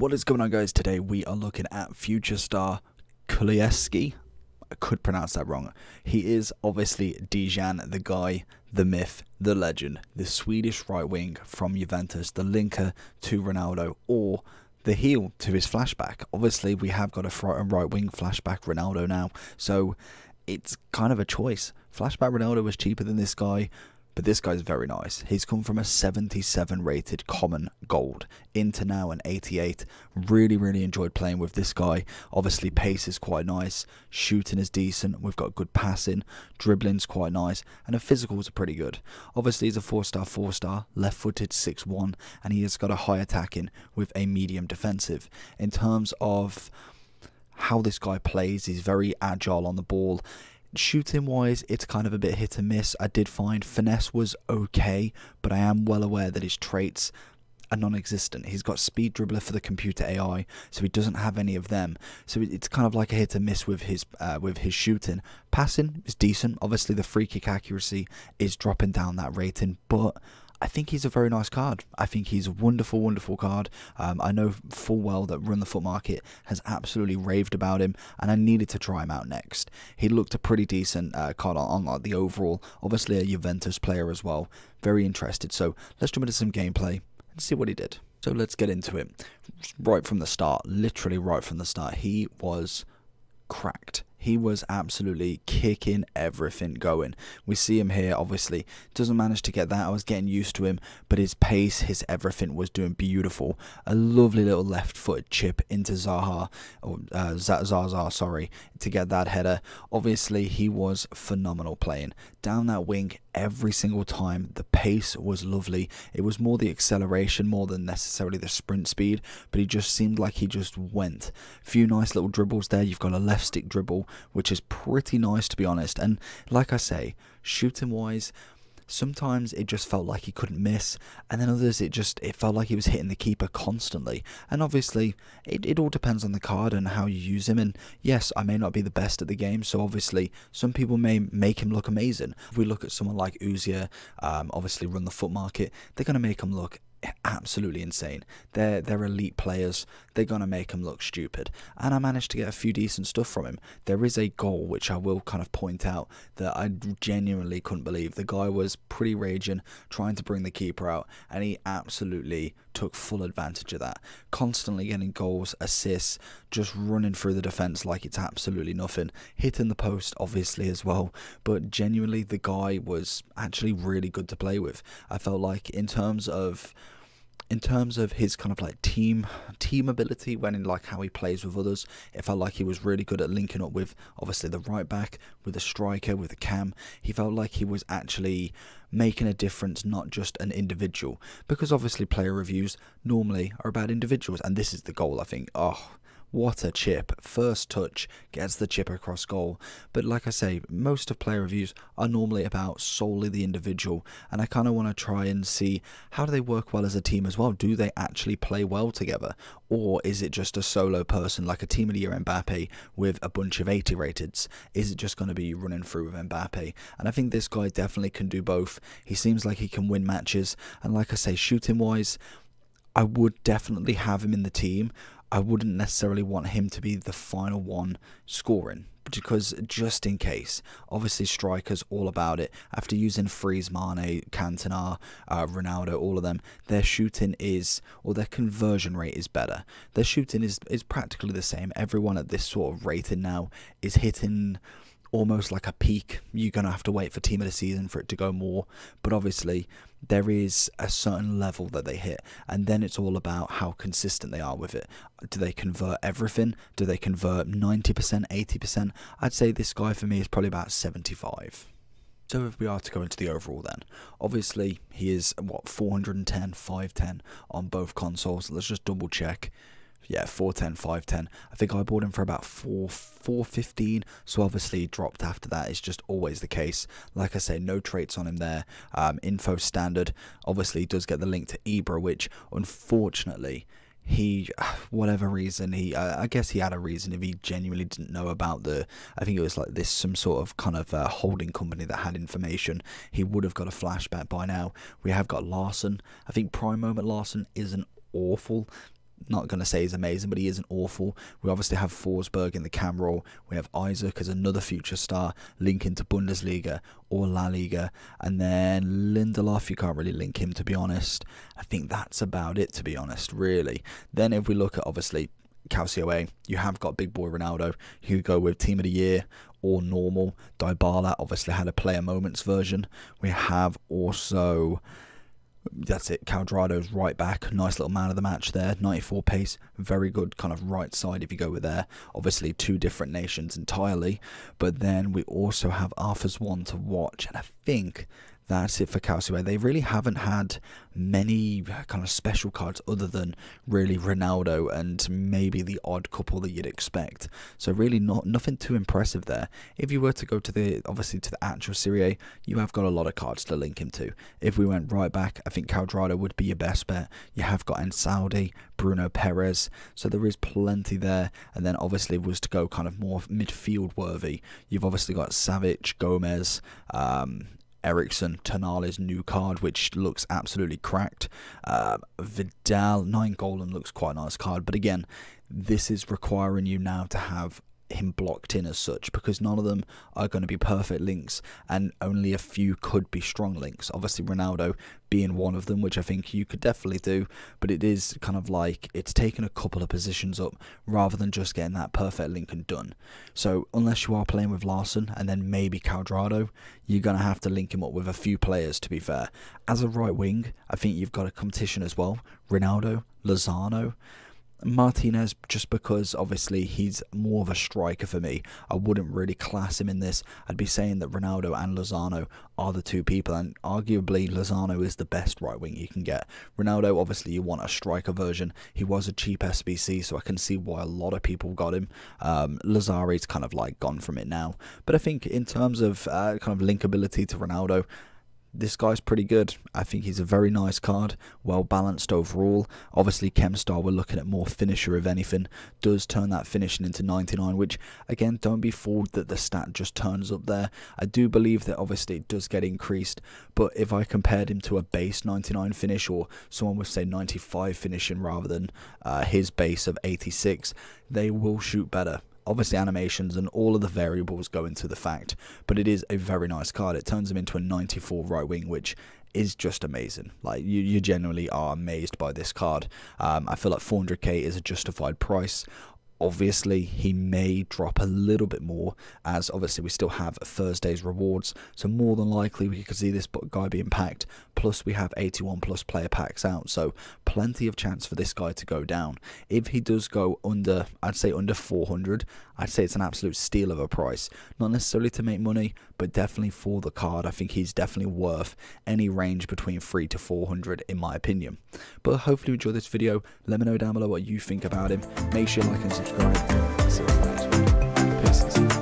What is going on, guys? Today we are looking at future star Kulusevski. I could pronounce that wrong. He is obviously Dejan, the guy, the myth, the legend, the Swedish right wing from Juventus, the linker to Ronaldo, or the heel to his flashback. Obviously, we have got a right wing flashback Ronaldo now, so it's kind of a choice. Flashback Ronaldo was cheaper than this guy, but this guy's very nice. He's come from a 77 rated common gold into now an 88. Really enjoyed playing with this guy. Obviously pace is quite nice, shooting is decent, we've got good passing, dribbling's quite nice, and the physicals are pretty good. Obviously he's a 4-star, left footed 6'1", and he has got a high attacking with a medium defensive. In terms of how this guy plays, he's very agile on the ball. Shooting wise, it's kind of a bit hit and miss. I did find finesse was okay, but I am well aware that his traits are non-existent. He's got speed dribbler for the computer AI, so he doesn't have any of them. So it's kind of like a hit and miss with his shooting. Passing is decent. Obviously the free kick accuracy is dropping down that rating, but I think he's a very nice card. I think he's a wonderful card. I know full well that Run the Foot Market has absolutely raved about him, and I needed to try him out next. He looked a pretty decent card on like the overall. Obviously a Juventus player as well. Very interested. So let's jump into some gameplay and see what he did. So let's get into it. Right from the start, literally right from the start, he was cracked. He was absolutely kicking everything going. We see him here, obviously doesn't manage to get that. I was getting used to him, but his pace, his everything was doing beautiful. A lovely little left foot chip into Zaha, or Zaza, sorry, to get that header. Obviously he was phenomenal playing down that wing every single time. The pace was lovely. It was more the acceleration more than necessarily the sprint speed, but he just seemed like he just went. Few nice little dribbles there. You've got a left stick dribble, which is pretty nice, to be honest. And like I say, shooting wise, sometimes it just felt like he couldn't miss, and then others it felt like he was hitting the keeper constantly. And obviously it all depends on the card and how you use him. And yes, I may not be the best at the game, so obviously some people may make him look amazing. If we look at someone like Uzia, obviously Run the Foot Market, they're going to make him look absolutely insane. They're elite players. They're gonna make him look stupid, and I managed to get a few decent stuff from him. There is a goal which I will kind of point out that I genuinely couldn't believe. The guy was pretty raging, trying to bring the keeper out, and he absolutely took full advantage of that. Constantly getting goals, assists, just running through the defense like it's absolutely nothing. Hitting the post obviously as well, but genuinely the guy was actually really good to play with. I felt like in terms of his kind of like team ability, when in like how he plays with others, it felt like he was really good at linking up with obviously the right back, with the striker, with the cam. He felt like he was actually making a difference, not just an individual, because obviously player reviews normally are about individuals, and this is the goal. I think, oh, what a chip. First touch, gets the chip across goal. But like I say, most of player reviews are normally about solely the individual, and I kind of want to try and see how do they work well as a team as well. Do they actually play well together, or is it just a solo person like a team of the year Mbappe with a bunch of 80 rateds? Is it just going to be running through with Mbappe? And I think this guy definitely can do both. He seems like he can win matches, and like I say, shooting wise, I would definitely have him in the team. I wouldn't necessarily want him to be the final one scoring, because just in case, obviously strikers all about it. After using Freeze, Mane, Cantona, Ronaldo, all of them, their shooting is, or their conversion rate is better. Their shooting is practically the same. Everyone at this sort of rating now is hitting almost like a peak. You're going to have to wait for team of the season for it to go more, but obviously there is a certain level that they hit, and then it's all about how consistent they are with it. Do they convert everything? Do they convert 90%, 80%? I'd say this guy for me is probably about 75. So if we are to go into the overall then, obviously he is, what, 410, 510 on both consoles. Let's just double check. Yeah, 410, 510. I think I bought him for about 415, so obviously dropped after that. It's just always the case. Like I say, no traits on him there. Info standard. Obviously, he does get the link to Ibra, which unfortunately he, whatever reason, I guess he had a reason if he genuinely didn't know about I think it was like this, some sort of kind of holding company that had information. He would have got a flashback by now. We have got Larson. I think Prime Moment Larson isn't awful. not going to say he's amazing, but he isn't awful. We obviously have Forsberg in the cam role. We have Isaac as another future star, linking to Bundesliga or La Liga. And then Lindelof, you can't really link him, to be honest. I think that's about it, to be honest, really. Then if we look at, obviously, Calcio, you have got big boy Ronaldo. You could go with Team of the Year or normal. Dybala obviously had a player moments version. We have also, that's it, Cuadrado's right back, nice little man of the match there, 94 pace, very good kind of right side if you go with there. Obviously two different nations entirely, but then we also have Arthur's one to watch, and I think that's it for Calcio. They really haven't had many kind of special cards other than really Ronaldo and maybe the odd couple that you'd expect. So really nothing too impressive there. If you were to go to the, obviously to the actual Serie A, you have got a lot of cards to link him to. If we went right back, I think Cuadrado would be your best bet. You have got Saudi, Bruno Perez, so there is plenty there. And then obviously if it was to go kind of more midfield worthy, you've obviously got Savic, Gomez, Ericsson, Tonali's new card, which looks absolutely cracked. Vidal, 9 golden, looks quite a nice card. But again, this is requiring you now to have him blocked in as such, because none of them are going to be perfect links, and only a few could be strong links. Obviously Ronaldo being one of them, which I think you could definitely do, but it is kind of like it's taken a couple of positions up rather than just getting that perfect link and done. So unless you are playing with Larson and then maybe Cuadrado, you're going to have to link him up with a few players, to be fair. As a right wing, I think you've got a competition as well. Ronaldo, Lozano, Martinez, just because obviously he's more of a striker for me. I wouldn't really class him in this. I'd be saying that Ronaldo and Lozano are the two people, and arguably Lozano is the best right wing you can get. Ronaldo, obviously you want a striker version. He was a cheap SBC, so I can see why a lot of people got him. Lazari's kind of like gone from it now, but I think in terms of kind of linkability to Ronaldo, this guy's pretty good. I think he's a very nice card, well balanced overall. Obviously Chemstar, we're looking at more finisher if anything, does turn that finishing into 99, which again, don't be fooled that the stat just turns up there. I do believe that obviously it does get increased, but if I compared him to a base 99 finish, or someone would say 95 finishing rather than his base of 86, they will shoot better. Obviously animations and all of the variables go into the fact, but it is a very nice card. It turns him into a 94 right wing, which is just amazing. Like you genuinely are amazed by this card. I feel like 400k is a justified price. Obviously, he may drop a little bit more, as obviously we still have Thursday's rewards, so more than likely we could see this guy being packed, plus we have 81 plus player packs out, so plenty of chance for this guy to go down. If he does go under, I'd say under 400, I'd say it's an absolute steal of a price. Not necessarily to make money, but definitely for the card. I think he's definitely worth any range between 3 to 400 in my opinion. But hopefully you enjoyed this video. Let me know down below what you think about him. Make sure you like and subscribe. See you in the next video. Peace.